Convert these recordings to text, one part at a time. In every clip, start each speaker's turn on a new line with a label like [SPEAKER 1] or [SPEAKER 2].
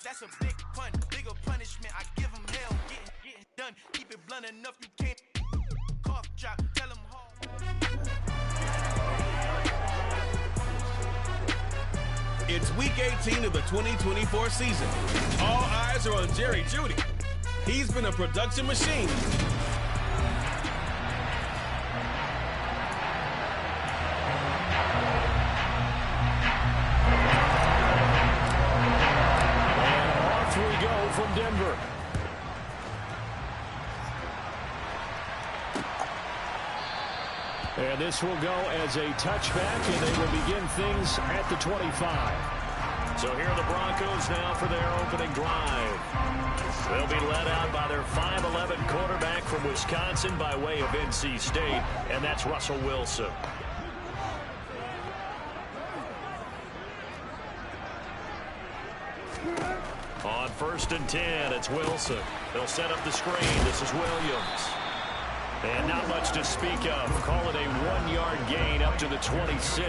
[SPEAKER 1] That's a big pun, bigger punishment. I give him hell, getting done. Keep it blunt enough, you can't cough drop. Tell him hard.
[SPEAKER 2] It's week 18 of the 2024 season. All eyes are on Jerry Jeudy. He's been a production machine.
[SPEAKER 3] From Denver. And this will go as a touchback, and they will begin things at the 25.
[SPEAKER 4] So here are the Broncos now for their opening drive. They'll be led out by their 5'11" quarterback from Wisconsin by way of NC State, and that's Russell Wilson. On 1st and 10, it's Wilson. They'll set up the screen. This is Williams. And not much to speak of. Call it a 1-yard gain up to the 26.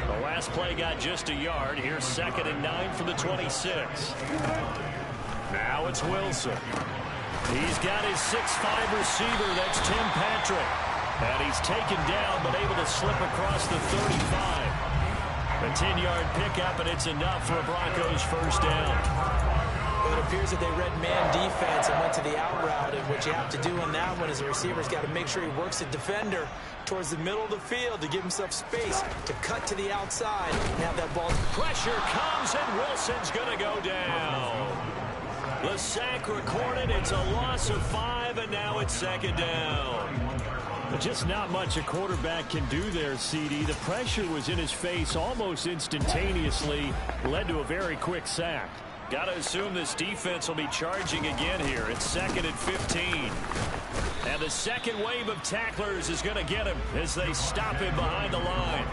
[SPEAKER 4] The last play got just a yard. Here's 2nd and 9 from the 26. Now it's Wilson. He's got his 6'5" receiver. That's Tim Patrick. And he's taken down but able to slip across the 35. A 10-yard pickup, and it's enough for a Broncos first down.
[SPEAKER 5] Well, it appears that they read man defense and went to the out route, and what you have to do on that one is the receiver's got to make sure he works the defender towards the middle of the field to give himself space to cut to the outside and have that ball.
[SPEAKER 4] Pressure comes, and Wilson's going to go down. The sack recorded. It's a loss of 5, and now it's 2nd down.
[SPEAKER 3] Just not much a quarterback can do there, CD. The pressure was in his face almost instantaneously, led to a very quick sack.
[SPEAKER 4] Got to assume this defense will be charging again here. It's 2nd and 15. And the second wave of tacklers is going to get him as they stop him behind the line.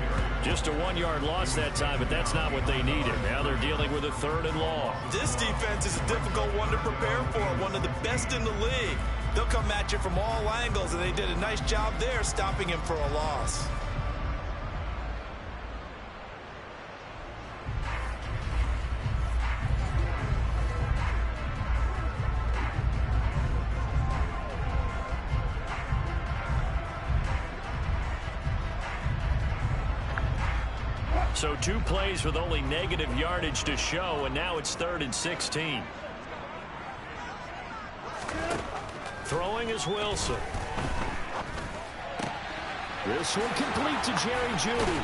[SPEAKER 4] Just a 1-yard loss that time, but that's not what they needed. Now they're dealing with a 3rd and long.
[SPEAKER 1] This defense is a difficult one to prepare for, one of the best in the league. They'll come at you from all angles, and they did a nice job there stopping him for a loss.
[SPEAKER 4] So 2 plays with only negative yardage to show, and now it's 3rd and 16. Throwing is Wilson.
[SPEAKER 3] This one complete to Jerry Jeudy.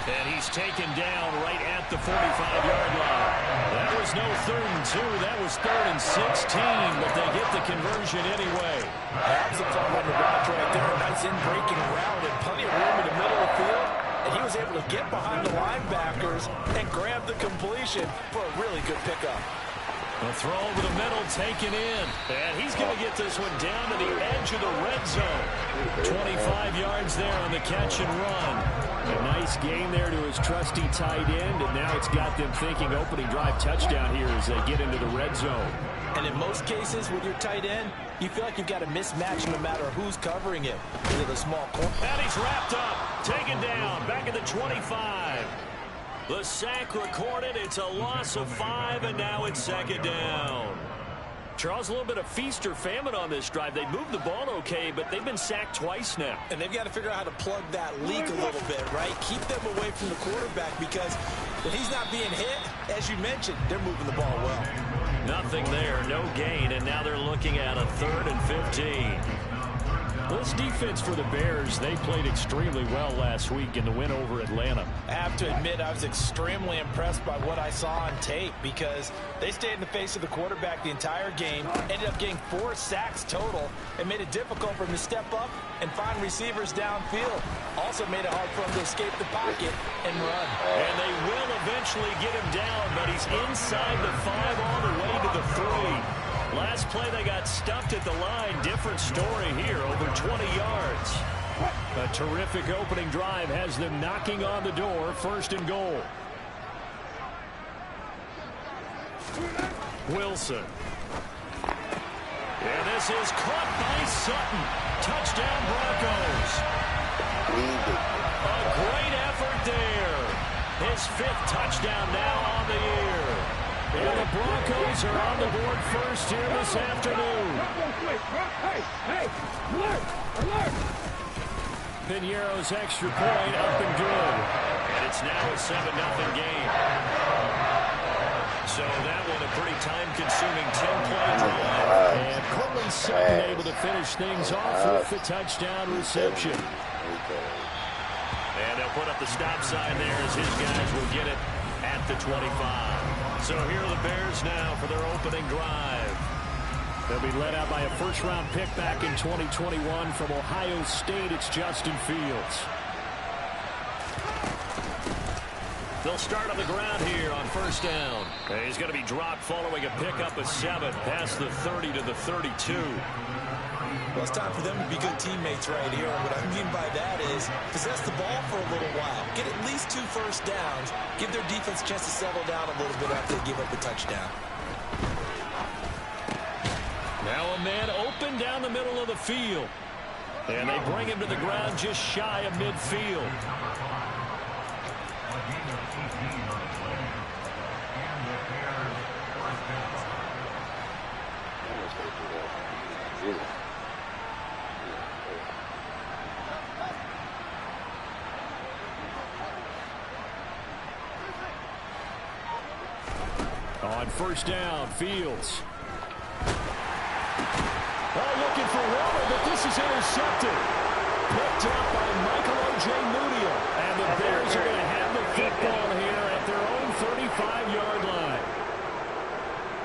[SPEAKER 4] And he's taken down right at the 45-yard line. That was no 3rd and 2. That was 3rd and 16, but they get the conversion anyway.
[SPEAKER 5] That's a fun on the route right there. A nice in-breaking route and plenty of room in the middle of the field. And he was able to get behind the linebackers and grab the completion for a really good pickup.
[SPEAKER 4] A throw over the middle, taken in. And he's going to get this one down to the edge of the red zone. 25 yards there on the catch and run.
[SPEAKER 3] A nice gain there to his trusty tight end, and now it's got them thinking opening drive touchdown here as they get into the red zone.
[SPEAKER 5] And in most cases with your tight end, you feel like you've got a mismatch no matter who's covering it. Either the small corner.
[SPEAKER 4] And he's wrapped up, taken down, back at the 25. The sack recorded. It's a loss of 5, and now it's 2nd down. Charles, a little bit of feast or famine on this drive. They moved the ball okay, but they've been sacked twice now.
[SPEAKER 5] And they've got to figure out how to plug that leak a little bit, right? Keep them away from the quarterback because when he's not being hit, as you mentioned, they're moving the ball well.
[SPEAKER 4] Nothing there, no gain, and now they're looking at a 3rd and 15.
[SPEAKER 3] This defense for the Bears, they played extremely well last week in the win over Atlanta.
[SPEAKER 5] I have to admit, I was extremely impressed by what I saw on tape because they stayed in the face of the quarterback the entire game, ended up getting 4 sacks total, and made it difficult for him to step up and find receivers downfield. Also made it hard for him to escape the pocket and run.
[SPEAKER 4] And they will eventually get him down, but he's inside the 5 all the way to the 3. Last play, they got stuffed at the line. Different story here, over 20 yards.
[SPEAKER 3] A terrific opening drive has them knocking on the door, 1st and goal.
[SPEAKER 4] Wilson. And this is caught by Sutton. Touchdown, Broncos. A great effort there. His 5th touchdown now on the year.
[SPEAKER 3] And the Broncos are on the board first here this afternoon. Piñeiro's extra point up and good.
[SPEAKER 4] And it's now a 7-0 game. So that one a pretty time-consuming 10-play drive.
[SPEAKER 3] And Cortland Sutton able to finish things off with the touchdown reception.
[SPEAKER 4] And they'll put up the stop sign there as his guys will get it at the 25. So here are the Bears now for their opening drive.
[SPEAKER 3] They'll be led out by a first-round pick back in 2021 from Ohio State. It's Justin Fields.
[SPEAKER 4] They'll start on the ground here on first down. And he's going to be dropped following a pickup of 7 past the 30 to the 32.
[SPEAKER 5] Well, it's time for them to be good teammates right here. What I mean by that is possess the ball for a little while. Get at least 2 first downs. Give their defense a chance to settle down a little bit after they give up a touchdown.
[SPEAKER 3] Now a man open down the middle of the field. And they bring him to the ground just shy of midfield. On first down, Fields. Looking for water, but this is intercepted. Picked up by Michael O.J. Mudia. And the Bears are going to have the football here at their own 35-yard line.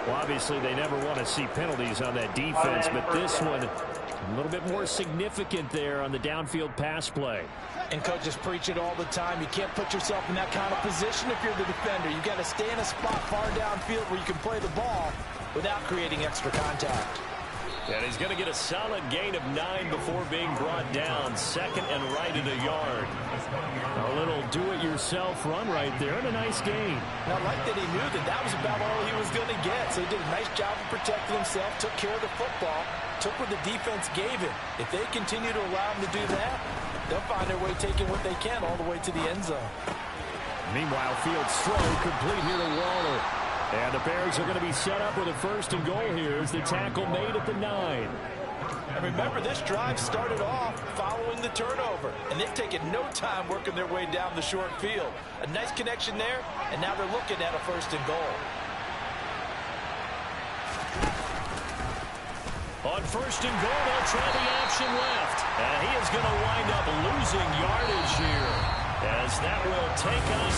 [SPEAKER 3] Well, obviously, they never want to see penalties on that defense, but this one a little bit more significant there on the downfield pass play.
[SPEAKER 5] And coaches preach it all the time. You can't put yourself in that kind of position if you're the defender. You've got to stay in a spot far downfield where you can play the ball without creating extra contact.
[SPEAKER 4] And he's going to get a solid gain of 9 before being brought down. Second and right at a yard.
[SPEAKER 3] A little do-it-yourself run right there and a nice gain.
[SPEAKER 5] Now, I like that he knew that was about all he was going to get. So he did a nice job of protecting himself, took care of the football, took what the defense gave him. If they continue to allow him to do that, they'll find their way taking what they can all the way to the end zone.
[SPEAKER 3] Meanwhile, Fields throw complete here to Waller. And the Bears are going to be set up with a first and goal here as the tackle made at the 9.
[SPEAKER 5] And remember, this drive started off following the turnover. And they've taken no time working their way down the short field. A nice connection there, and now they're looking at a first and goal.
[SPEAKER 4] On first and goal, they'll try the option left. And he is going to wind up losing yardage here, as that will take us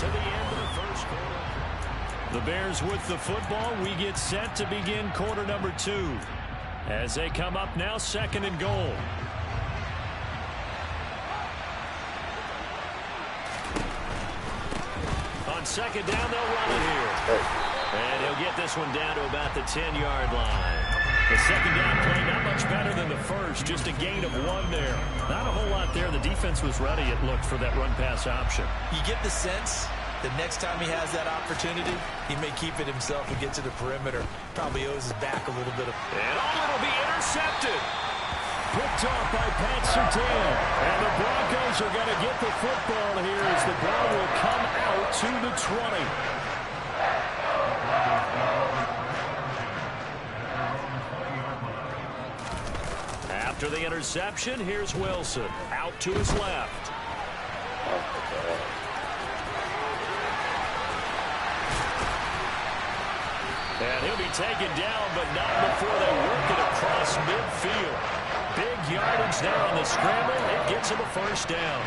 [SPEAKER 4] to the end of the first quarter. The Bears with the football. We get set to begin quarter number 2. As they come up now, second and goal. On second down, they'll run it here. And he'll get this one down to about the 10-yard line. The second down play not much better than the first. Just a gain of 1 there. Not a whole lot there. The defense was ready, it looked, for that run-pass option.
[SPEAKER 5] You get the sense the next time he has that opportunity, he may keep it himself and get to the perimeter. Probably owes his back a little bit of...
[SPEAKER 4] And it'll be intercepted.
[SPEAKER 3] Picked off by Pat Surtain. And the Broncos are going to get the football here as the ball will come out to the 20.
[SPEAKER 4] After the interception, here's Wilson. Out to his left. And he'll be taken down, but not before they work it across midfield. Big yardage there on the scramble. It gets him a first down.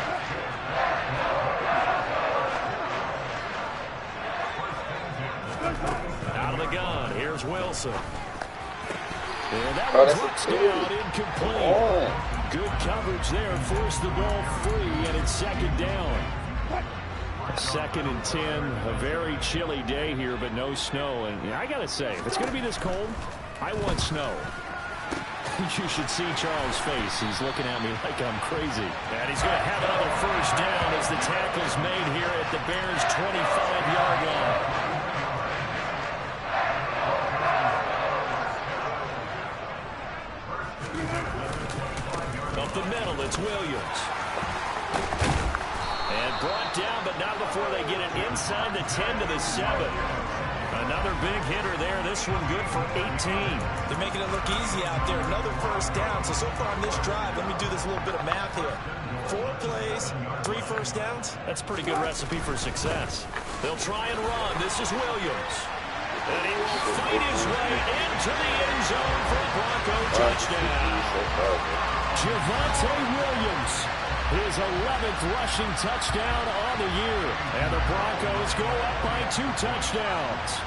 [SPEAKER 4] Out of the gun, here's Wilson.
[SPEAKER 3] And that one drops down incomplete. Good coverage there. Forced the ball free, and it's second down. Second and 10. A very chilly day here, but no snow. And I got to say, if it's going to be this cold, I want snow. You should see Charles' face. He's looking at me like I'm crazy.
[SPEAKER 4] And he's going to have another first down as the tackle's made here at the Bears' 25-yard line. Up the middle, it's Williams. And brought down, but not before they get it inside the 10 to the 7. A Another big hitter there. This one good for 18.
[SPEAKER 5] They're making it look easy out there. Another first down. So far on this drive, let me do this little bit of math here. 4 plays, 3 first downs.
[SPEAKER 4] That's a pretty good recipe for success. They'll try and run. This is Williams. And he will fight his way into the end zone for a Bronco touchdown. Javonte Williams, his 11th rushing touchdown on the year. And the Broncos go up by 2 touchdowns.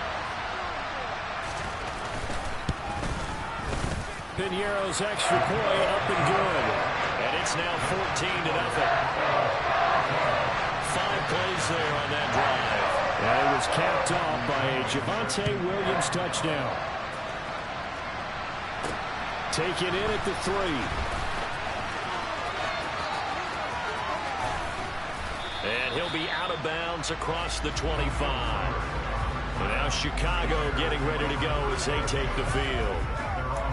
[SPEAKER 4] Piñeiro's extra point up and good. And it's now 14-0. 5 plays there on that drive. And it was capped off by a Javonte Williams touchdown. Take it in at the 3. And he'll be out of bounds across the 25. And now Chicago getting ready to go as they take the field.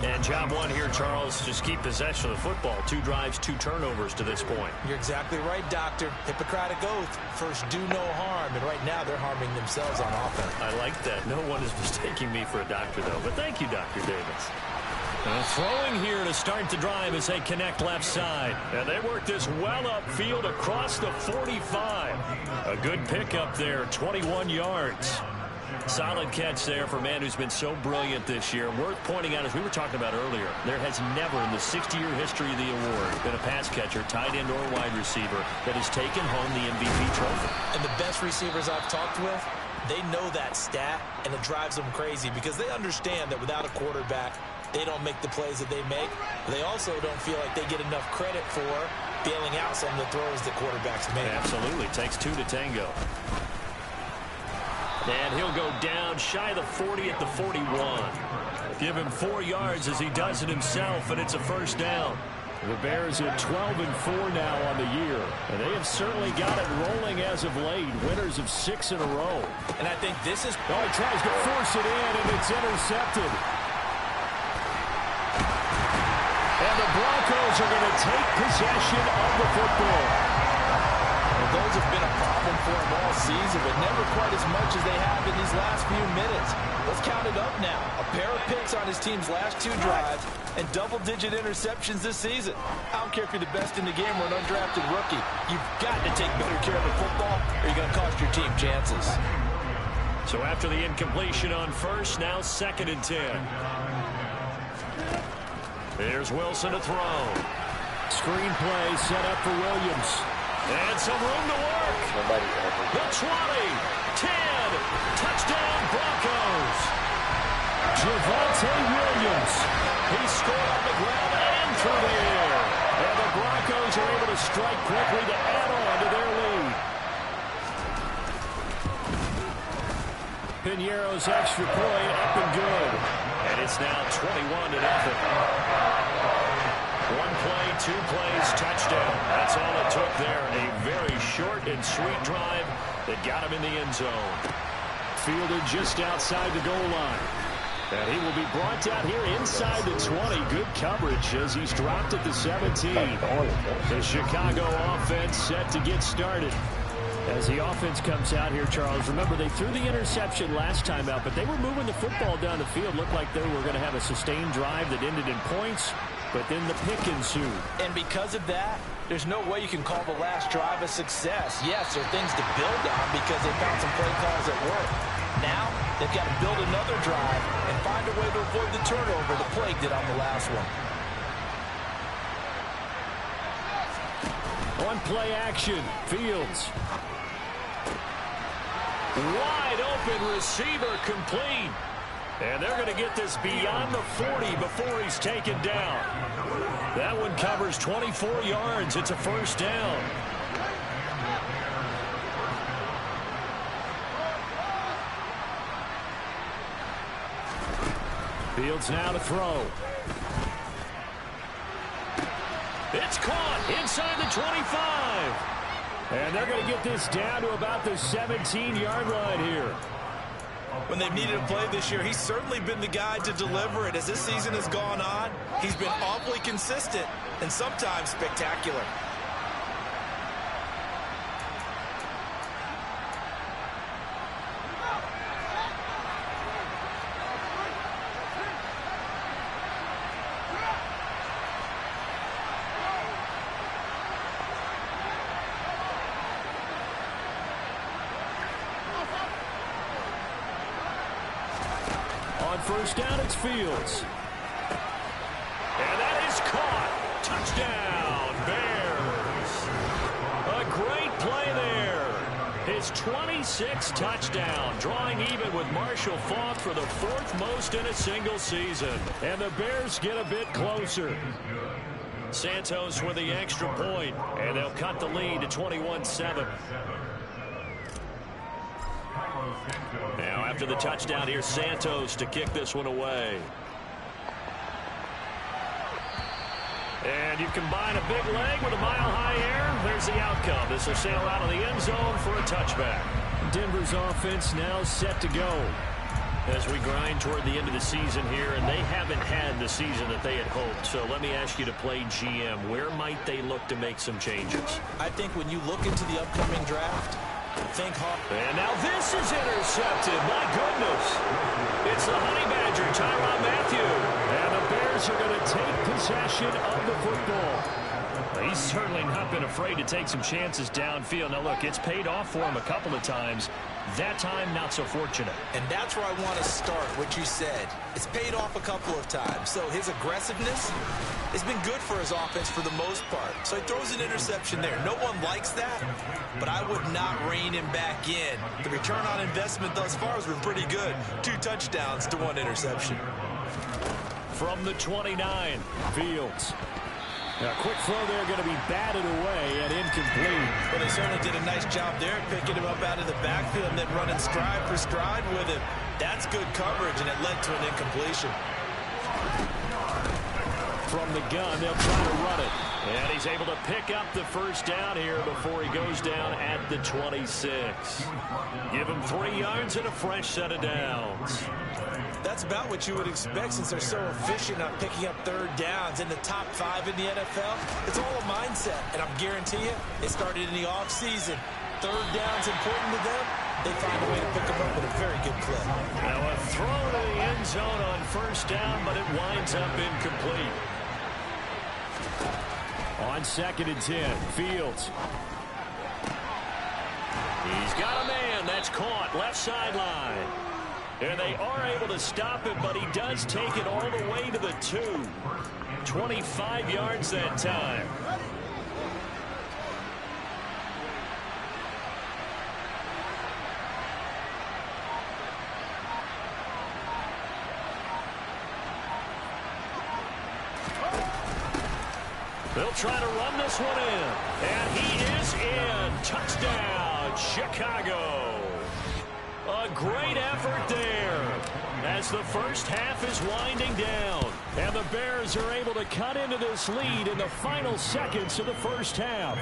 [SPEAKER 4] And job one here, Charles, just keep possession of the football. 2 drives, 2 turnovers to this point.
[SPEAKER 5] You're exactly right, Doctor. Hippocratic oath. First, do no harm. And right now, they're harming themselves on offense.
[SPEAKER 4] I like that. No one is mistaking me for a doctor, though. But thank you, Dr. Davis. Throwing here to start the drive as they connect left side. And they work this well upfield across the 45. A good pickup there, 21 yards. Solid catch there for a man who's been so brilliant this year. Worth pointing out, as we were talking about earlier, there has never in the 60-year history of the award been a pass catcher, tight end, or wide receiver that has taken home the MVP trophy.
[SPEAKER 5] And the best receivers I've talked with, they know that stat, and it drives them crazy because they understand that without a quarterback, they don't make the plays that they make. They also don't feel like they get enough credit for bailing out some of the throws that quarterbacks make.
[SPEAKER 4] Absolutely. Takes 2 to tango. And he'll go down shy of the 40 at the 41. Give him 4 yards as he does it himself, and it's a first down. The Bears at 12-4 now on the year. And they have certainly got it rolling as of late. Winners of 6 in a row.
[SPEAKER 5] And I think this is...
[SPEAKER 4] Oh, he tries to force it in, and it's intercepted. And the Broncos are going to take possession of the football.
[SPEAKER 5] Well, those have been a problem for them all season, but never quite as much as they have in these last few minutes. Let's count it up now. A pair of picks on his team's last 2 drives and double-digit interceptions this season. I don't care if you're the best in the game or an undrafted rookie. You've got to take better care of the football or you're going to cost your team chances.
[SPEAKER 4] So after the incompletion on first, now 2nd and 10. Here's Wilson to throw. Screen play set up for Williams. And some room to work. The 20, 10, touchdown Broncos. Javonte Williams. He scored on the ground and through the air. And the Broncos are able to strike quickly to add on to their lead. Piñeiro's extra point up and good. And it's now 21-0. 1 play, 2 plays, touchdown. That's all it took there. A very short and sweet drive that got him in the end zone. Fielded just outside the goal line. And he will be brought down here inside the 20. Good coverage as he's dropped at the 17. The Chicago offense set to get started. As the offense comes out here, Charles, remember they threw the interception last time out, but they were moving the football down the field. Looked like they were going to have a sustained drive that ended in points, but then the pick ensued.
[SPEAKER 5] And because of that, there's no way you can call the last drive a success. Yes, there are things to build on because they found some play calls that work. Now, they've got to build another drive and find a way to avoid the turnover that plagued it on the last one.
[SPEAKER 4] On play action, Fields. Wide open receiver complete. And they're going to get this beyond the 40 before he's taken down. That one covers 24 yards. It's a first down. Fields now to throw. It's caught inside the 25. And they're going to get this down to about the 17-yard line here.
[SPEAKER 5] When they've needed a play this year, he's certainly been the guy to deliver it. As this season has gone on, he's been awfully consistent and sometimes spectacular.
[SPEAKER 3] first down, it's Fields.
[SPEAKER 4] And that is caught. Touchdown, Bears. A great play there. His 26th touchdown, drawing even with Marshall Faulk for the 4th most in a single season. And the Bears get a bit closer. Santos with the extra point, and they'll cut the lead to 21-7. Now after the touchdown, here's Santos to kick this one away. And you combine a big leg with a mile-high air, there's the outcome. This will sail out of the end zone for a touchback.
[SPEAKER 3] Denver's offense now set to go.
[SPEAKER 4] As we grind toward the end of the season here, and they haven't had the season that they had hoped. So let me ask you to play GM. Where might they look to make some changes?
[SPEAKER 5] I think when you look into the upcoming draft, think hard.
[SPEAKER 4] And now this is intercepted. My goodness. It's the Honey Badger, Tyrann Mathieu.
[SPEAKER 3] And the Bears are going to take possession of the football.
[SPEAKER 4] He's certainly not been afraid to take some chances downfield. Now, look, it's paid off for him a couple of times. That time, not so fortunate.
[SPEAKER 5] And that's where I want to start, what you said. It's paid off a couple of times. So his aggressiveness has been good for his offense for the most part. So he throws an interception there. No one likes that, but I would not rein him back in. The return on investment thus far has been pretty good. 2 touchdowns to 1 interception.
[SPEAKER 3] From the 29, Fields. A quick throw there, going to be batted away and incomplete.
[SPEAKER 5] Well, they certainly did a nice job there, picking him up out of the backfield and then running stride for stride with him. That's good coverage, and it led to an incompletion.
[SPEAKER 3] From the gun, they'll try to run it.
[SPEAKER 4] And he's able to pick up the first down here before he goes down at the 26. Give him 3 yards and a fresh set of downs.
[SPEAKER 5] That's about what you would expect since they're so efficient on picking up 3rd downs in the top 5 in the NFL. It's all a mindset, and I'm guarantee you, it started in the offseason. 3rd down's important to them. They find a way to pick them up with a very good clip.
[SPEAKER 4] Now a throw to the end zone on first down, but it winds up incomplete.
[SPEAKER 3] On 2nd and 10, Fields.
[SPEAKER 4] He's got a man. That's caught. Left sideline. And they are able to stop him, but he does take it all the way to the 2. 25 yards that time. They'll try to run this one in. And he is in. Touchdown, Chicago. A great effort there as the first half is winding down.
[SPEAKER 3] And the Bears are able to cut into this lead in the final seconds of the first half.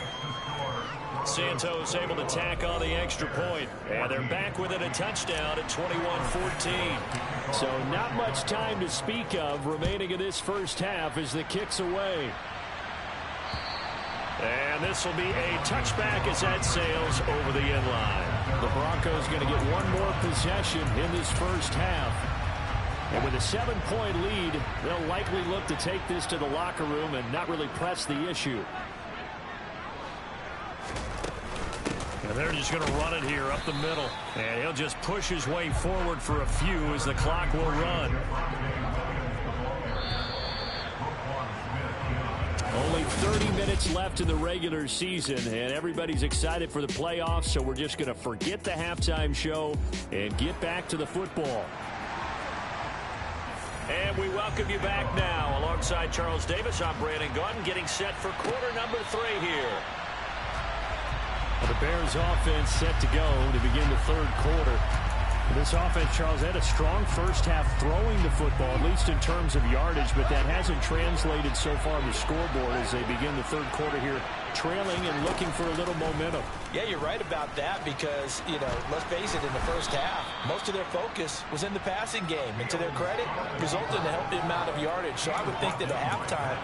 [SPEAKER 4] Santos able to tack on the extra point. And they're back within a touchdown at 21-14.
[SPEAKER 3] So not much time to speak of remaining in this first half as the kick's away.
[SPEAKER 4] And this will be a touchback as that sails over the end line.
[SPEAKER 3] The Broncos going to get one more possession in this first half. And with a 7-point lead, they'll likely look to take this to the locker room and not really press the issue.
[SPEAKER 4] And they're just going to run it here up the middle. And he'll just push his way forward for a few as the clock will run.
[SPEAKER 3] Only 30 minutes left in the regular season, and everybody's excited for the playoffs, so we're just going to forget the halftime show and get back to the football.
[SPEAKER 4] And we welcome you back now. Alongside Charles Davis, I'm Brandon Gaudin, getting set for quarter number 3 here.
[SPEAKER 3] The Bears offense set to go to begin the 3rd quarter. This offense, Charles, had a strong first half throwing the football, at least in terms of yardage, but that hasn't translated so far on the scoreboard as they begin the 3rd quarter here, trailing and looking for a little momentum.
[SPEAKER 5] Yeah, you're right about that because, you know, let's face it, in the first half, most of their focus was in the passing game. And to their credit, resulted in a healthy amount of yardage. So I would think that at halftime,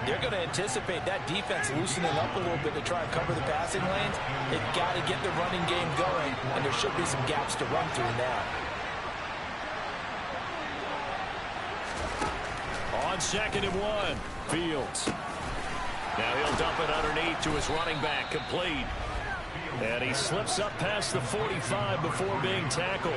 [SPEAKER 5] they're going to anticipate that defense loosening up a little bit to try and cover the passing lanes. They've got to get the running game going, and there should be some gaps to run through now.
[SPEAKER 4] On 2nd and 1, Fields. Now he'll dump it underneath to his running back, complete. And he slips up past the 45 before being tackled.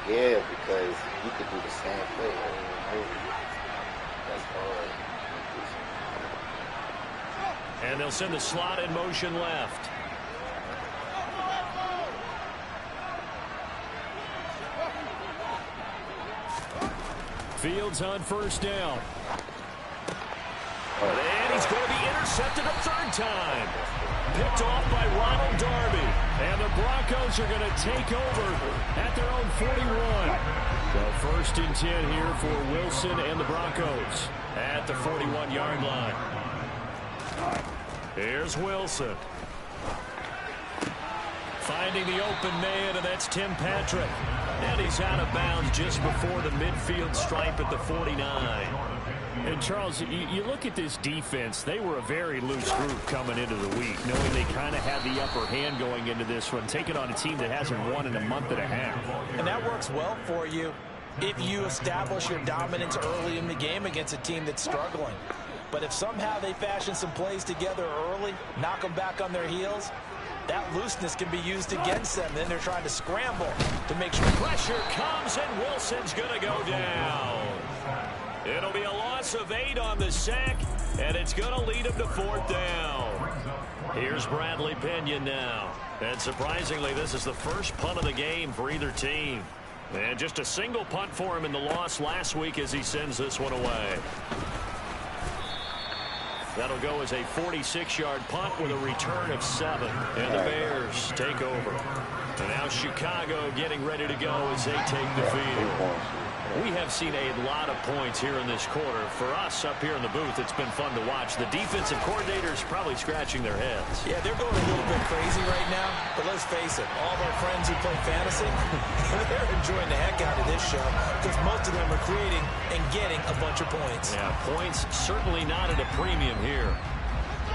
[SPEAKER 6] Yeah, because you could do the same play over and over. That's hard.
[SPEAKER 4] And they'll send the slot in motion left. Fields on first down. And he's going to be intercepted a third time. Picked off by Ronald Darby. And the Broncos are going to take over at their own 41. So first and 10 here for Wilson and the Broncos at the 41-yard line. Here's Wilson. Finding the open man, and that's Tim Patrick. And he's out of bounds just before the midfield stripe at the 49. And, Charles, you look at this defense, they were a very loose group coming into the week, knowing they kind of had the upper hand going into this one, taking on a team that hasn't won in a month and a half.
[SPEAKER 5] And that works well for you if you establish your dominance early in the game against a team that's struggling. But if somehow they fashion some plays together early, knock them back on their heels, that looseness can be used against them. Then they're trying to scramble to make sure.
[SPEAKER 4] Pressure comes, and Wilson's going to go down. It'll be a loss of 8 on the sack, and it's going to lead him to 4th down. Here's Bradley Pinion now. And surprisingly, this is the first punt of the game for either team. And just a single punt for him in the loss last week as he sends this one away. That'll go as a 46-yard punt with a return of 7. And the Bears take over. And now Chicago getting ready to go as they take the field. We have seen a lot of points here in this quarter. For us up here in the booth, it's been fun to watch. The defensive coordinators probably scratching their heads.
[SPEAKER 5] Yeah, they're going a little bit crazy right now. But let's face it, all of our friends who play fantasy, they're enjoying the heck out of this show because most of them are creating and getting a bunch of points.
[SPEAKER 4] Yeah, points certainly not at a premium here.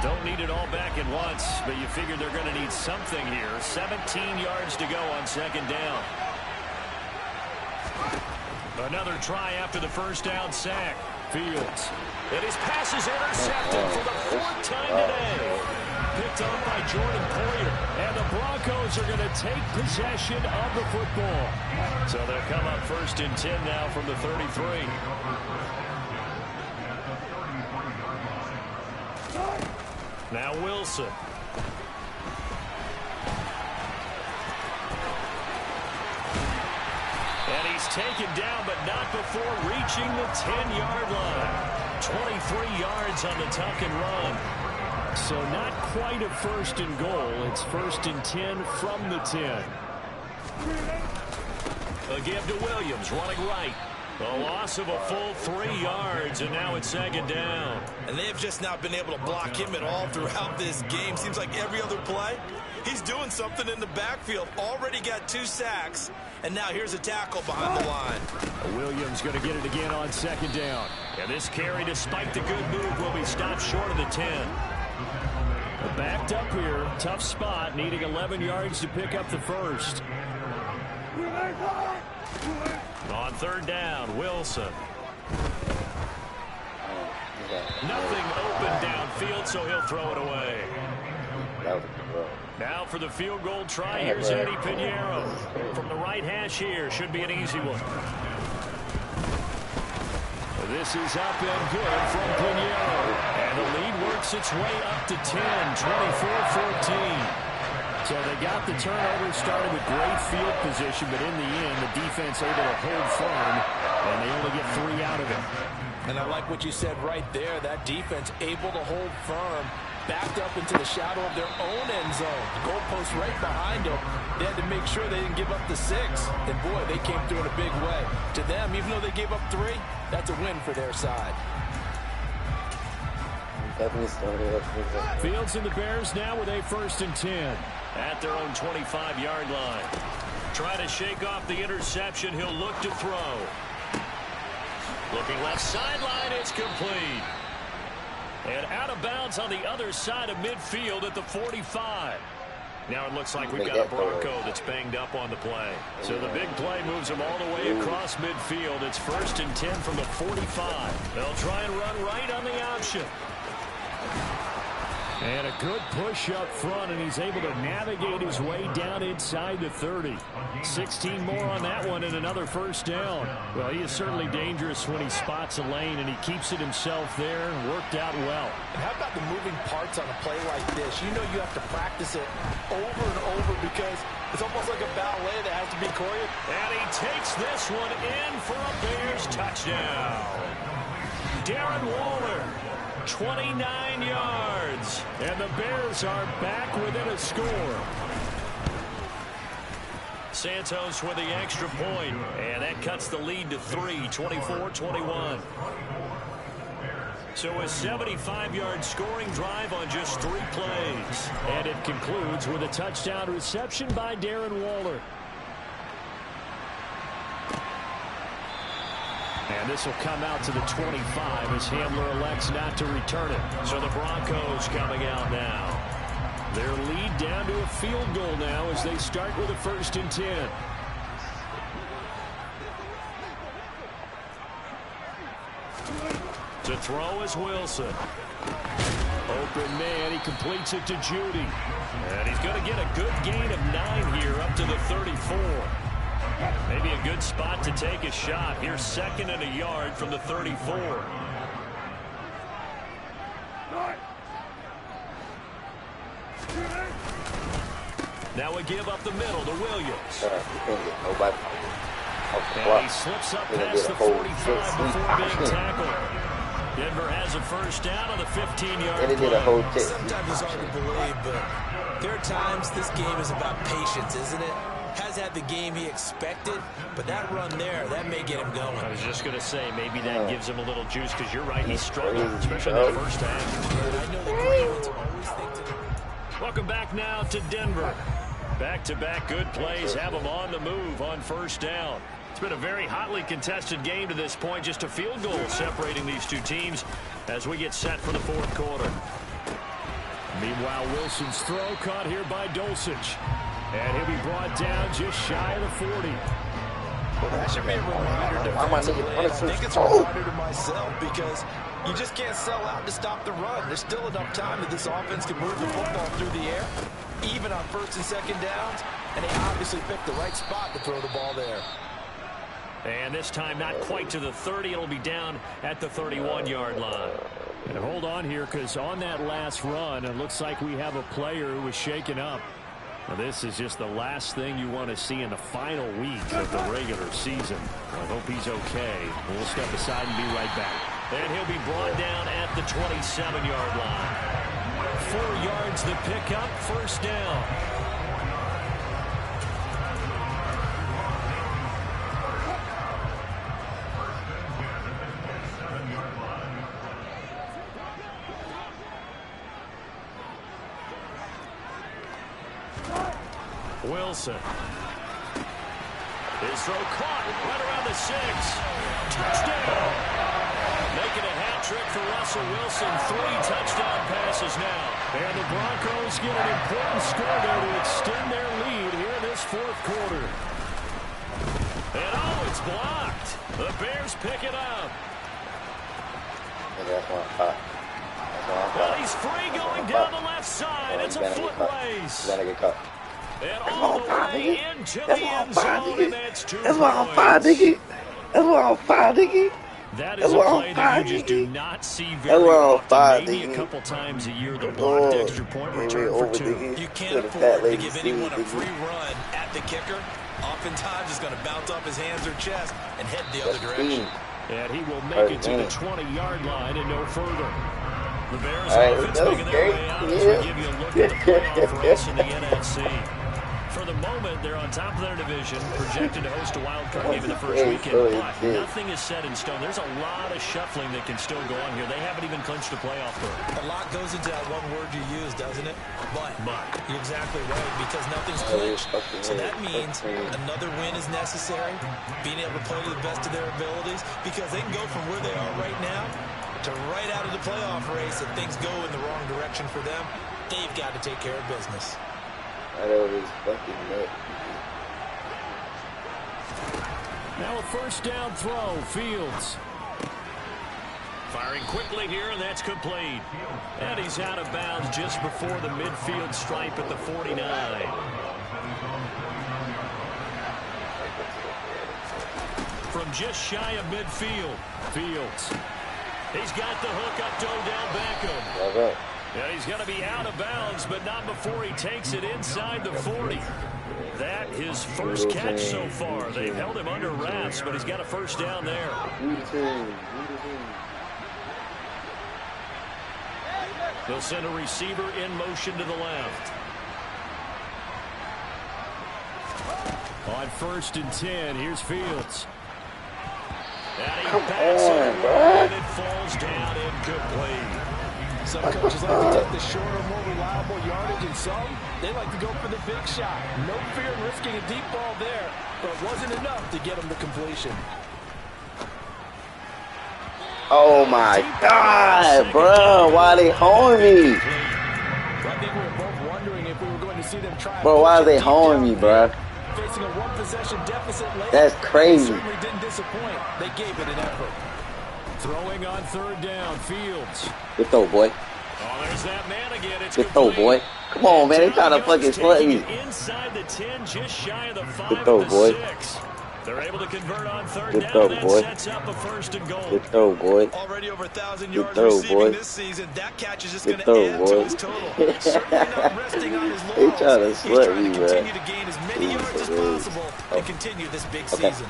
[SPEAKER 4] Don't need it all back at once, but you figure they're going to need something here. 17 yards to go on second down. Another try after the first down sack. Fields. And his pass is intercepted for the 4th time today. Picked up by Jordan Poyer. And the Broncos are going to take possession of the football. So they'll come up first and 10 now from the 33. Now Wilson. And he's taken down, but not before reaching the 10-yard line. 23 yards on the tuck and run. So not quite a first and goal. It's first and 10 from the 10. A give to Williams, running right. A loss of a full 3 yards, and now it's second down.
[SPEAKER 1] And they've just not been able to block him at all throughout this game. Seems like every other play, he's doing something in the backfield. Already got 2 sacks, and now here's a tackle behind the line.
[SPEAKER 4] Williams going to get it again on second down. And this carry, despite the good move, will be stopped short of the 10. Backed up here, tough spot, needing 11 yards to pick up the first. On third down, Wilson. Nothing open downfield, so he'll throw it away. Now for the field goal try, here's Eddie Pinheiro. From the right hash here, should be an easy one. This is up and good from Pinheiro. And the lead works its way up to 10, 24-14. So they got the turnover, started with great field position, but in the end, the defense able to hold firm, and they only get 3 out of it.
[SPEAKER 5] And I like what you said right there. That defense able to hold firm, backed up into the shadow of their own end zone. Goalpost right behind them. They had to make sure they didn't give up the 6. And, boy, they came through in a big way. To them, even though they gave up 3, that's a win for their side.
[SPEAKER 4] Fields and the Bears now with a first and 10. At their own 25-yard line. Trying to shake off the interception. He'll look to throw. Looking left sideline. It's complete. And out of bounds on the other side of midfield at the 45. Now it looks like we've got a Bronco that's banged up on the play. So the big play moves him all the way across midfield. It's first and 10 from the 45. They'll try and run right on the option.
[SPEAKER 3] And a good push up front, and he's able to navigate his way down inside the 30. 16 more on that one and another first down. Well, he is certainly dangerous when he spots a lane, and he keeps it himself there and worked out well.
[SPEAKER 5] And how about the moving parts on a play like this? You know you have to practice it over and over because it's almost like a ballet that has to be choreographed.
[SPEAKER 3] And he takes this one in for a Bears touchdown. Darren Waller, 29 yards. And the Bears are back within a score.
[SPEAKER 4] Santos with the extra point, and that cuts the lead to 3, 24-21. So a 75-yard scoring drive on just 3 plays.
[SPEAKER 3] And it concludes with a touchdown reception by Darren Waller. And this will come out to the 25 as Hamler elects not to return it.
[SPEAKER 4] So the Broncos coming out now.
[SPEAKER 3] Their lead down to a field goal now as they start with a 1st and 10.
[SPEAKER 4] To throw is Wilson.
[SPEAKER 3] Open man, he completes it to Judy.
[SPEAKER 4] And he's going to get a good gain of 9 here up to the 34. Maybe a good spot to take a shot. Here's 2nd and a yard from the 34. Now we give up the middle to Williams.
[SPEAKER 3] And he slips up past the 45 before being tackled.
[SPEAKER 4] Denver has a first down on the 15-yard
[SPEAKER 6] And they did a whole
[SPEAKER 4] play.
[SPEAKER 6] kick.
[SPEAKER 1] Sometimes it's hard to believe, but there are times this game is about patience, isn't it? Has had the game he expected, but that run there, that may get him going.
[SPEAKER 4] I was just going to say, maybe that gives him a little juice, because you're right, he's struggled, especially in the first half.
[SPEAKER 1] I know the great ones always think to...
[SPEAKER 4] Welcome back now to Denver. Back-to-back good plays have them on the move on first down. It's been a very hotly contested game to this point, just a field goal separating these two teams as we get set for the 4th quarter.
[SPEAKER 3] Meanwhile, Wilson's throw caught here by Dulcich. And he'll be brought down just shy of the 40.
[SPEAKER 5] That should be a reminder defensively. I think it's a reminder to myself because you just can't sell out to stop the run. There's still enough time that this offense can move the football through the air, even on 1st and 2nd downs, and they obviously picked the right spot to throw the ball there.
[SPEAKER 4] And this time not quite to the 30. It'll be down at the 31-yard line.
[SPEAKER 3] And hold on here, because on that last run, it looks like we have a player who was shaken up. Now, this is just the last thing you want to see in the final week of the regular season. I hope he's okay. We'll step aside and be right back.
[SPEAKER 4] And he'll be brought down at the 27-yard line. 4 yards the pickup, first down. Wilson. His throw caught right around the 6. Touchdown. Making a hat trick for Russell Wilson. 3 touchdown passes now.
[SPEAKER 3] And the Broncos get an important score there to extend their lead here in this 4th quarter.
[SPEAKER 4] And oh, it's blocked. The Bears pick it up. Well, he's free going down the left side. It's a foot race. And all the way into the end zone, and that's 2 points.
[SPEAKER 6] That's what I'm fine, Diggy. That's what I'm fine, Diggy.
[SPEAKER 4] That is a play that you just do not see very often. Maybe a couple times a year, the blocked extra point return for 2.
[SPEAKER 1] You can't afford to give anyone a free run at the kicker. Oftentimes, he's going to bounce off his hands or chest and head the other direction.
[SPEAKER 3] And he will make it to the 20-yard line and no further.
[SPEAKER 4] The Bears offense making their way out as we give you a look at the playoff race in the NFC. For the moment, they're on top of their division, projected to host a wild card game in the first weekend, but nothing is set in stone. There's a lot of shuffling that can still go on here. They haven't even clinched a playoff berth.
[SPEAKER 1] A lot goes into that one word you use, doesn't it? But you're exactly right, because nothing's clinched. So that means another win is necessary, being able to play to the best of their abilities, because they can go from where they are right now to right out of the playoff race. If things go in the wrong direction for them, they've got to take care of business.
[SPEAKER 6] I know this fucking nut.
[SPEAKER 3] Now a first down throw, Fields.
[SPEAKER 4] Firing quickly here, and that's complete. And he's out of bounds just before the midfield stripe at the 49. From just shy of midfield, Fields. He's got the hook up to Odell Beckham. And he's going to be out of bounds, but not before he takes it inside the 40. That his first catch so far. They've held him under wraps, but he's got a first down there. They'll send a receiver in motion to the left. On 1st and 10, here's Fields. And he backs it away, and it falls down incomplete.
[SPEAKER 5] Some coaches like to take the shorter, more reliable yardage, and some, they like to go for the big shot. No fear in risking a deep ball there, but it wasn't enough to get him to completion.
[SPEAKER 6] Oh my God, bro! Why are they holding me?
[SPEAKER 5] I think we were both wondering if we were going to see them try.
[SPEAKER 6] Bro, why are they holding me, bro?
[SPEAKER 5] Facing a one-possession deficit late.
[SPEAKER 6] That's crazy.
[SPEAKER 5] They certainly didn't disappoint. They gave it an effort.
[SPEAKER 4] Throwing on 3rd down, Fields.
[SPEAKER 6] Good throw, boy.
[SPEAKER 4] Oh, there's that man again. It's
[SPEAKER 6] Good throw, boy. Come on, man. They trying to fucking slut me.
[SPEAKER 4] Inside the 10, just shy of the 5.
[SPEAKER 6] Good throw, boy.
[SPEAKER 4] 6. They're able to convert on 3rd
[SPEAKER 6] Good
[SPEAKER 4] down.
[SPEAKER 6] throw,
[SPEAKER 4] That
[SPEAKER 6] boy.
[SPEAKER 4] sets up a 1st and goal.
[SPEAKER 6] Good throw, boy.
[SPEAKER 1] Already over 1,000
[SPEAKER 6] Good
[SPEAKER 1] yards
[SPEAKER 6] throw,
[SPEAKER 1] receiving
[SPEAKER 6] boy.
[SPEAKER 1] this season. That catch is just
[SPEAKER 6] Good
[SPEAKER 1] going to
[SPEAKER 6] throw,
[SPEAKER 1] add to
[SPEAKER 6] boy.
[SPEAKER 1] his total. Certainly not resting on his
[SPEAKER 6] They
[SPEAKER 1] laurels.
[SPEAKER 6] trying to
[SPEAKER 1] He's
[SPEAKER 6] slut
[SPEAKER 1] trying
[SPEAKER 6] me,
[SPEAKER 1] to
[SPEAKER 6] man.
[SPEAKER 1] continue to gain as many yards as possible and continue this big season.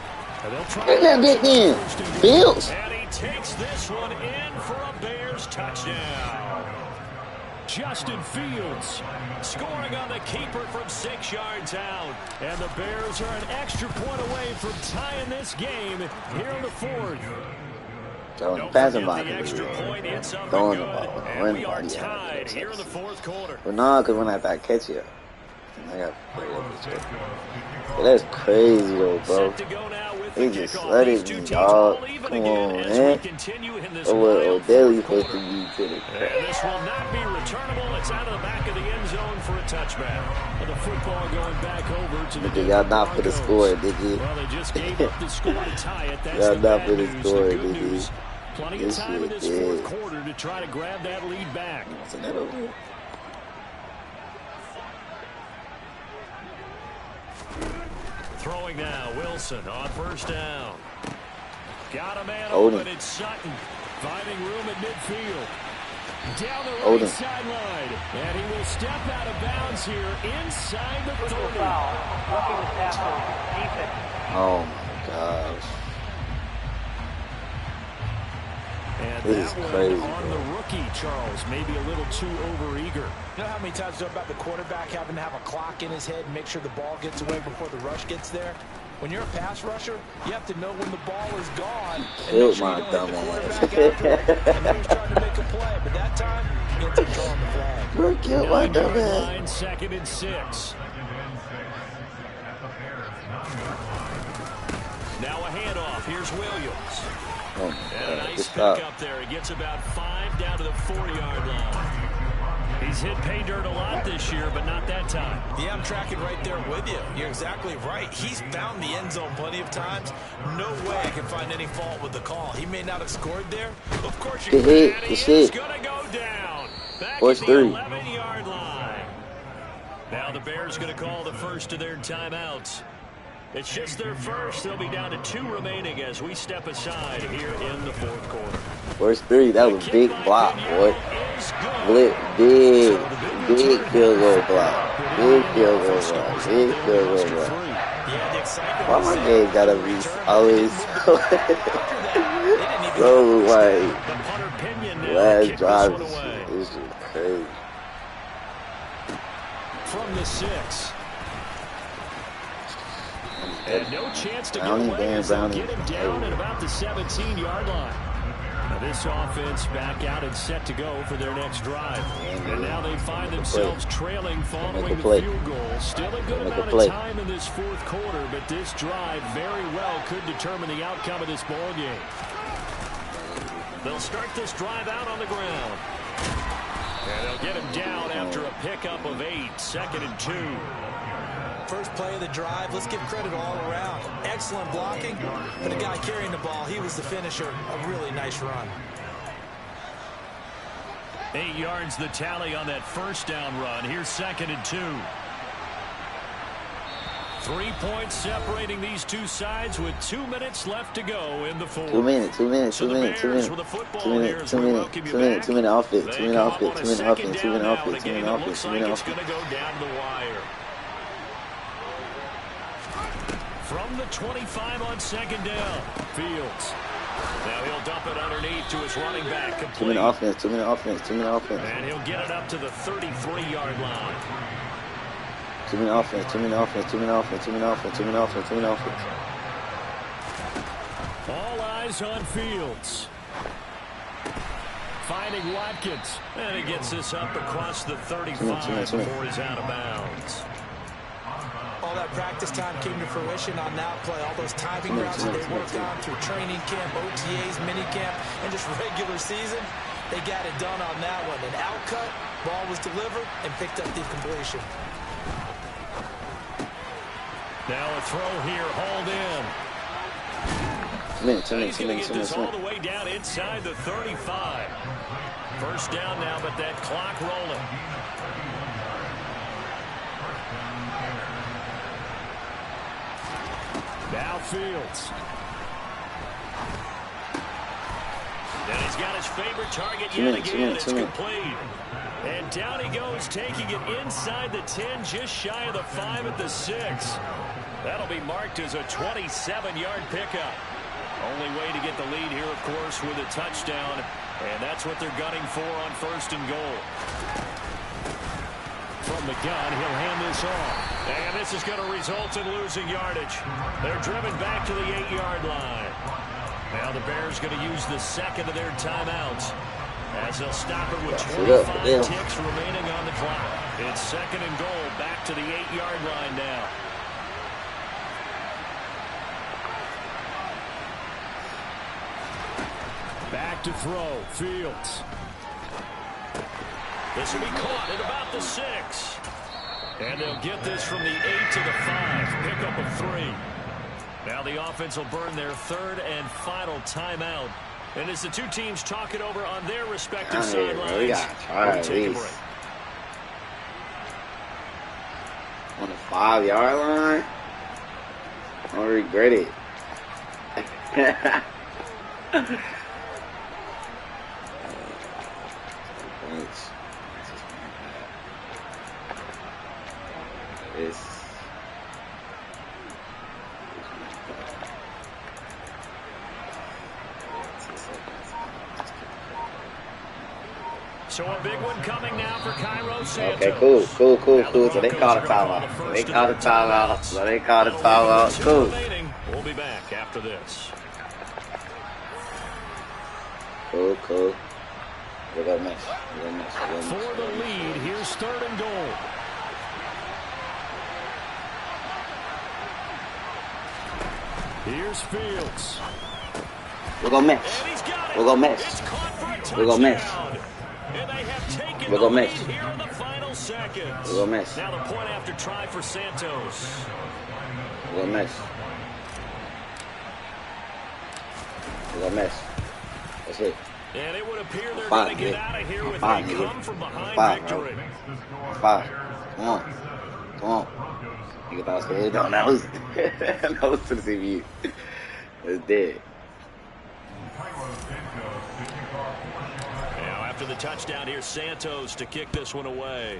[SPEAKER 6] Get that big in. Fields.
[SPEAKER 4] And he takes this one in for a Bears touchdown. Justin Fields scoring on the keeper from 6 yards out. And the Bears are an extra point away from tying this game here in the 4th.
[SPEAKER 6] Throwing passing by
[SPEAKER 4] the extra point. It's up
[SPEAKER 6] throwing the
[SPEAKER 4] and
[SPEAKER 6] ball.
[SPEAKER 4] good. And we are tied here in the 4th quarter.
[SPEAKER 6] But nah, because when I catch you, I got to play that shit. But that's crazy, though, bro. They just slutted me, dog. Come on, man. That's what Odell's supposed to be to the
[SPEAKER 4] And this will not be returnable. It's out of the back of the end zone for a touchback. And the football going back over to the
[SPEAKER 6] Did y'all not put a score, did you?
[SPEAKER 4] Well, they just gave up the score to tie it. That's
[SPEAKER 6] y'all
[SPEAKER 4] the
[SPEAKER 6] not
[SPEAKER 4] bad
[SPEAKER 6] put a
[SPEAKER 4] news.
[SPEAKER 6] score,
[SPEAKER 4] The
[SPEAKER 6] did
[SPEAKER 4] good
[SPEAKER 6] you?
[SPEAKER 4] news. Plenty of time in this 4th quarter to try to grab that lead back.
[SPEAKER 6] So that over here.
[SPEAKER 4] Throwing now, Wilson on 1st down. Got a man
[SPEAKER 6] Odin.
[SPEAKER 4] open. It's Sutton finding room at midfield. Down the right
[SPEAKER 6] Odin.
[SPEAKER 4] sideline. And he will step out of bounds here inside the 30.
[SPEAKER 6] Oh, my gosh.
[SPEAKER 4] And
[SPEAKER 6] This
[SPEAKER 4] that
[SPEAKER 6] is
[SPEAKER 4] one
[SPEAKER 6] crazy,
[SPEAKER 4] on the rookie, Charles. Maybe a little too overeager.
[SPEAKER 5] You know how many times about the quarterback having to have a clock in his head and make sure the ball gets away before the rush gets there? When you're a pass rusher, you have to know when the ball is gone and make sure you don't hit the quarterback after it. And he was trying to make a play, but that time, he had to draw on the flag.
[SPEAKER 6] You're killed my dumb
[SPEAKER 4] line,
[SPEAKER 6] ass.
[SPEAKER 4] 2nd and 6. Now a handoff. Here's Williams.
[SPEAKER 6] Oh,
[SPEAKER 4] And a
[SPEAKER 6] God.
[SPEAKER 4] nice
[SPEAKER 6] Good stop.
[SPEAKER 4] pickup there. He gets about 5 down to the 4-yard line. He's hit pay dirt a lot this year, but not that time.
[SPEAKER 1] Yeah, I'm tracking right there with you. You're exactly right. He's found the end zone plenty of times. No way I can find any fault with the call. He may not have scored there. Of course, you
[SPEAKER 6] Good hit.
[SPEAKER 4] And
[SPEAKER 6] Good
[SPEAKER 4] he
[SPEAKER 6] shit.
[SPEAKER 4] is going to go down. Back
[SPEAKER 6] Force
[SPEAKER 4] at the
[SPEAKER 6] 3.
[SPEAKER 4] 11-yard line. Now the Bears going to call the first of their timeouts. It's just their first. They'll be down to 2 remaining as we step aside here in the 4th quarter.
[SPEAKER 6] First 3. That was a big block, boy. Big field goal block. Big field goal block. Big field goal block. Why my game gotta be always so like last drive? This is crazy.
[SPEAKER 4] From the 6. And no chance to get
[SPEAKER 6] Brownie,
[SPEAKER 4] away
[SPEAKER 6] Dan
[SPEAKER 4] as they'll
[SPEAKER 6] Brownie.
[SPEAKER 4] get him down at about the 17-yard line. Now this offense back out and set to go for their next drive. And now they find themselves trailing following the field goal. Still a good amount of time in this 4th quarter, but this drive very well could determine the outcome of this ball game. They'll start this drive out on the ground. And they'll get him down after a pickup of 8, 2nd and 2.
[SPEAKER 1] First play of the drive, let's give credit all around. Excellent blocking, but the guy carrying the ball, he was the finisher. A really nice run.
[SPEAKER 4] 8 yards the tally on that first down run. Here's 2nd and 2. 3 points separating these two sides with 2 minutes left to go in the fourth.
[SPEAKER 6] 2 minutes, 2 minutes, 2 minutes, 2 minutes, 2 minutes, 2 minutes, 2 minutes, 2 minutes, 2 minute offense, 2 minute offense, 2 minute offense, 2 minute offense, 2 minute offense, 2 minute offense.
[SPEAKER 4] It's going to go down to the wire. From the 25 on 2nd down, Fields. Now he'll dump it underneath to his running back. Complete.
[SPEAKER 6] 2 minute offense, 2 minute offense, 2 minute offense.
[SPEAKER 4] And he'll get it up to the 33-yard line.
[SPEAKER 6] 2 minute offense, 2 minute offense, 2 minute offense, 2 minute offense, 2 minute offense, 2 minute offense.
[SPEAKER 4] All eyes on Fields. Finding Watkins. And he gets this up across the 35 before he's out of bounds.
[SPEAKER 5] All that practice time came to fruition on that play. All those timing routes that they worked on through training camp, OTAs, minicamp, and just regular season, they got it done on that one. An outcut, ball was delivered, and picked up the completion.
[SPEAKER 4] Now a throw here, hauled in. He's going to get this all the way down inside the 35. First down now, but that clock rolling. Now Fields. And he's got his favorite target yet again. It's complete. And down he goes, taking it inside the 10, just shy of the 5 at the 6. That'll be marked as a 27-yard pickup. Only way to get the lead here, of course, with a touchdown. And that's what they're gunning for on 1st and goal. From the gun, he'll hand this off. And this is going to result in losing yardage. They're driven back to the 8-yard line. Now the Bears going to use the 2nd of their timeouts, as they'll stop it with 25 ticks remaining on the clock. It's 2nd and goal, back to the 8-yard line now. Back to throw, Fields. This will be caught at about the 6. And they'll get this from the 8 to the 5. Pickup of 3. Now the offense will burn their 3rd and final timeout. And as the two teams talk it over on their respective sidelines, we'll take a break.
[SPEAKER 6] On the 5-yard line? I don't regret it.
[SPEAKER 4] So a big one coming now for Cairo Santos.
[SPEAKER 6] Okay, cool. So they called a timeout. Cool.
[SPEAKER 4] We'll be back after this.
[SPEAKER 6] Cool. We're gonna miss.
[SPEAKER 4] For the lead, here's 3rd and goal. Here's Fields.
[SPEAKER 6] We're gonna miss. We're gonna miss. We're gonna miss.
[SPEAKER 4] And they have taken
[SPEAKER 6] We're
[SPEAKER 4] the
[SPEAKER 6] gonna
[SPEAKER 4] lead
[SPEAKER 6] miss.
[SPEAKER 4] here in the final seconds.
[SPEAKER 6] We're gonna miss.
[SPEAKER 4] Now the point after try for Santos.
[SPEAKER 6] We're gonna miss. We're gonna miss. That's it.
[SPEAKER 4] And it would appear they're going to get out of here with a come-from-behind victory.
[SPEAKER 6] 5. Come on. You thought I was no, that was to the CPU. It's dead.
[SPEAKER 4] Now after the touchdown, here's Santos to kick this one away.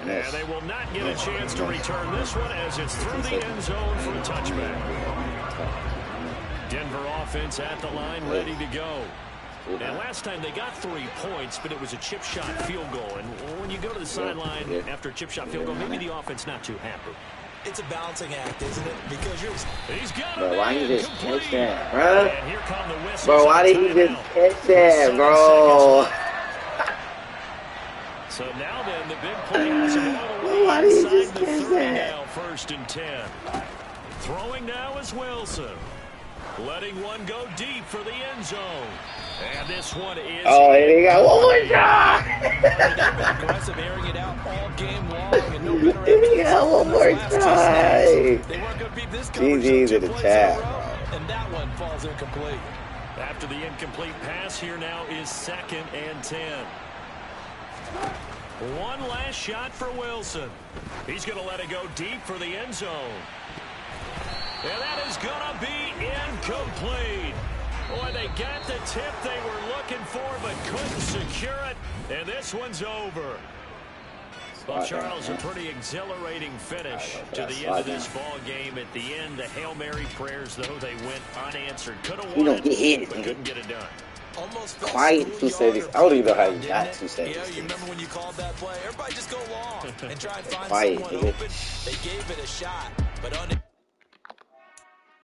[SPEAKER 4] And they will not get a chance to return this one as it's through the end zone for a touchback. Denver offense at the line, ready to go. And last time they got 3 points, but it was a chip shot field goal. And when you go to the sideline after a chip shot field goal, maybe the offense not too happy.
[SPEAKER 5] It's a balancing act, isn't it? Because
[SPEAKER 4] he's got
[SPEAKER 6] bro, why you just catch that, bro?
[SPEAKER 4] And here come the whistles.
[SPEAKER 6] Bro, why did he just catch that, bro?
[SPEAKER 4] So now then, the big play has him all the way inside the 30 now, 1st and 10. Throwing now is Wilson. Letting one go deep for the end zone. And this one is...
[SPEAKER 6] Oh, and he got one more shot!
[SPEAKER 5] aggressive, airing it out all game long, and no better
[SPEAKER 6] he got one more try.
[SPEAKER 5] They weren't going to beat this
[SPEAKER 6] GG's in the chat, bro.
[SPEAKER 5] And that one falls incomplete.
[SPEAKER 4] After the incomplete pass, here now is 2nd and 10. One last shot for Wilson. He's going to let it go deep for the end zone. And that is going to be incomplete. Boy, they got the tip they were looking for, but couldn't secure it. And this one's over. Well, Charles, a pretty exhilarating finish to the end of this ball game. At the end, the Hail Mary prayers, though, they went unanswered. Could have won it, but couldn't get it done.
[SPEAKER 1] Almost
[SPEAKER 6] quiet 270s. I don't even know how you got 270s.
[SPEAKER 1] Yeah, you remember when you called that play? Everybody just go long and try and find
[SPEAKER 6] quiet,
[SPEAKER 1] someone open. They gave it a shot, but